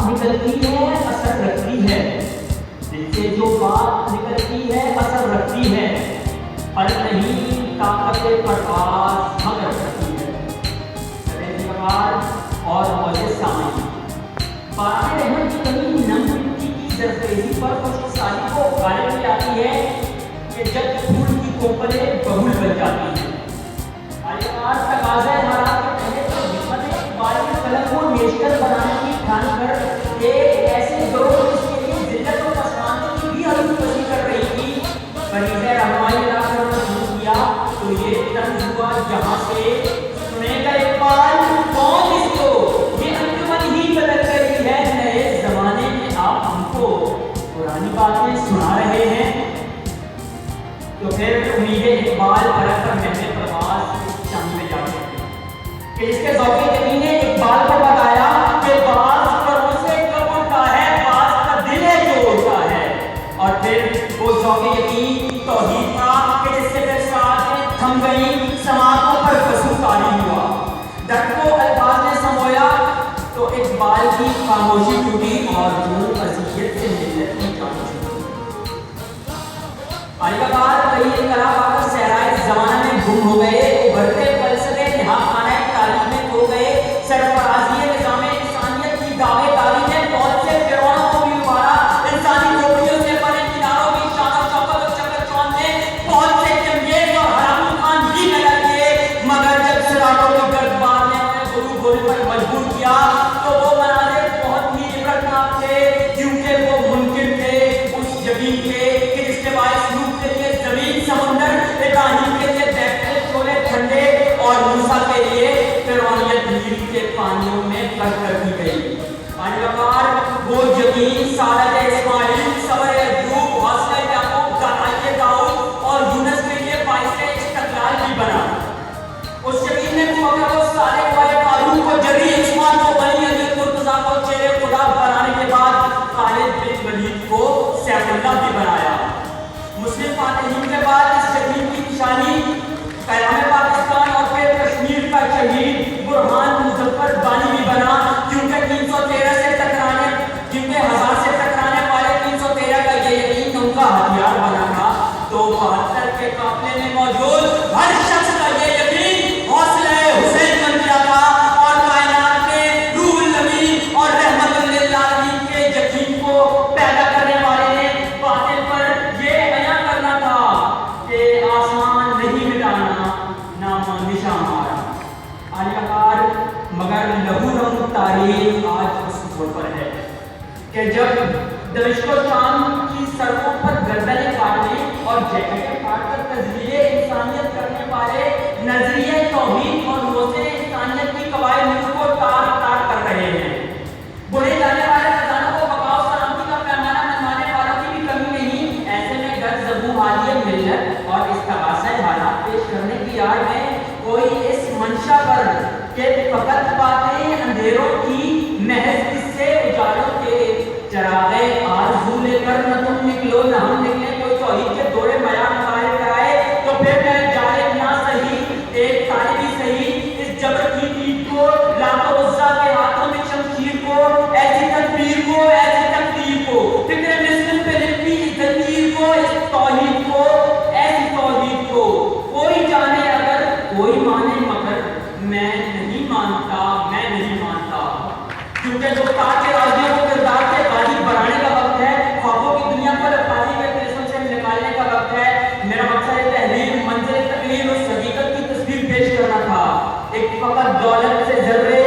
نکلتی ہے اثر رکھتی ہے، دل سے جو بات نکلتی ہے اثر رکھتی ہے، پر نہیں طاقت پرواز مگر رکھتی ہے۔ اور معزز سامعین، بارہ رحمت کی کمی نم مٹی کی زرخیزی پر خشک سالی کو غالب لے آتی ہے کہ جب پھول کی کوپلیں بہول بن جاتی ہیں۔ تقاضۂ حالات کے پہلے تو حکمت اقبال کے قلم کو نیشنل بنانے کی ٹھان کر ایک ایسے گروہ جس کے لیے ذلت و پسماندگی کی بھی حلم کشی کر رہی تھی، فریضۂ رہنمائی ادا کرنا شروع کیا تو یہ طنز ہوا جہاں سے سنے گا اقبال کون اس کو، یہ انجمن ہی بدل گئی ہے، نئے زمانے میں آپ ہم کو پرانی باتیں سنا رہے ہیں۔ تو پھر امید اقبال پرت کر محنت پرواز شام میں جاتے ہیں کہ اس کے ذوق یقین نے اقبال کو بتایا کہ بعض پروں سے کب اٹھتا ہے، بعض کا دل ہے جو اٹھتا ہے، اور پھر وہ ذوق یقین توحید کا کہ جس سے پھر ساتھ تھم گئی سماعتوں پر قصو تاری ہوا، درد کو الفاظ نے سمویا تو اقبال کی خاموشی ٹوٹی اور جو اذیت سے ملت کی جان چھوٹی۔ علیٰ کئی انقلاب آ کر صحرائے زمانہ میں گم ہو گئے، ابھرتے فلسفے نہا خانہ تعلیم میں کھو گئے، سرفرازی نظام انسانیت کی دعوے داری نے بہت سے فرعونوں کو بھی ابھارا، انسانی کھوپڑیوں سے بنے میناروں کی شان و شوکت و چکر چوند نے بہت سے چنگیز اور حرام خان بھی نظر کیے، مگر جب سراغوں کی گرد بار نے انہیں غروب ہونے پر مجبور کیا تو وہ مناظر بہت ہی عبرتناک تھے، کیونکہ وہ منکر تھے اس یقین کے کہ جس کے باعث زمین سمندر ابراہیم کے لیے بیٹھے چھولے ٹھنڈے اور موسیٰ کے لیے فرعونیت نیل کے پانیوں میں غرق کر دی گئی۔ وہ یقین سعادت اسماعیل، صبر ایوب، حوصلہ یعقوب، دانائی داؤد اور یونس کے لیے باعث استقلال بھی بنا۔ اس یقین نے فقط و صالح والے فاروق کو جری عثمان کو بنی علی مرتضیٰ کو شیر خدا بنانے کے بعد خالد بن ولید کو سیف اللہ بھی بنایا۔ مسلم فاتحین کے بعد اس یقین کی نشانی قیام پاکستان اور پھر کشمیر کا شہید برہان مظفر بانی بھی بنا، کیونکہ 313 سے ٹکرانے جن کے 1000 سے ٹکرانے والے 313 کا یہ یقین ان کا ہتھیار بنا تھا، تو 72 کے قافلے میں موجود ہر شخص کا یہ یقین حوصلہ حسین بن گیا تھا، اور کائنات میں روح الامین اور رحمت للعالمین کے یقین کو پیدا کرنے والے نے باطل پر یہ بیان کرنا تھا کہ آسمان نہیں مٹانا نام نشاں ہمارا۔ علیٰ مگر لہو رنگ تاریخ آج اس موڑ پر ہے کہ جب دمشق و شام کی سڑکوں پر گردنیں کاٹنے اور جیکٹیں کاٹ کر تجزیہ انسانیت کرنے والے نظریہ توحید اور روزے انسانیت کی قواعد ملک کو تار تار کر رہے ہیں، بڑھے جانے والے خزانوں کو بقا و سلامتی کا پیمانہ منوانے والوں کی بھی کمی نہیں، ایسے میں گر زبوں حالی ملت اور استغاثۂ حالات پیش کرنے کی آڑ میں کوئی اس منشا پر کہ فقط باتیں اندھیروں کی محض اس سے اجالوں کے چراغے آرزو لے کر نہ تم نکلو نہ ہم نکلے، کوئی توحید کے دوڑے بیان قائم کرائے تو پھر میں جانب نہ صحیح ایک طالبی صحیح اس جبر کی پیٹ کو لاتو عزا کے ہاتھوں میں شمشیر کو ایسی تدبیر کو ایسی تقدیر کو فکر مسلم پہ لپٹی زنجیر کو اس توحید کو ایسی توحید کو کوئی جانے اگر کوئی مانے مگر میں نہیں مانتا، میں نہیں مانتا، کیونکہ گفتار کے راضیوں کو کردار کے غازی بنانے کا وقت ہے، خوابوں کی دنیا کو لفاظی کے قسم سے نکالنے کا وقت ہے۔ میرا مقصد تحریر منظر تقریر اس حقیقت کی تصویر پیش کرنا تھا، ایک فقط دولت سے ذرے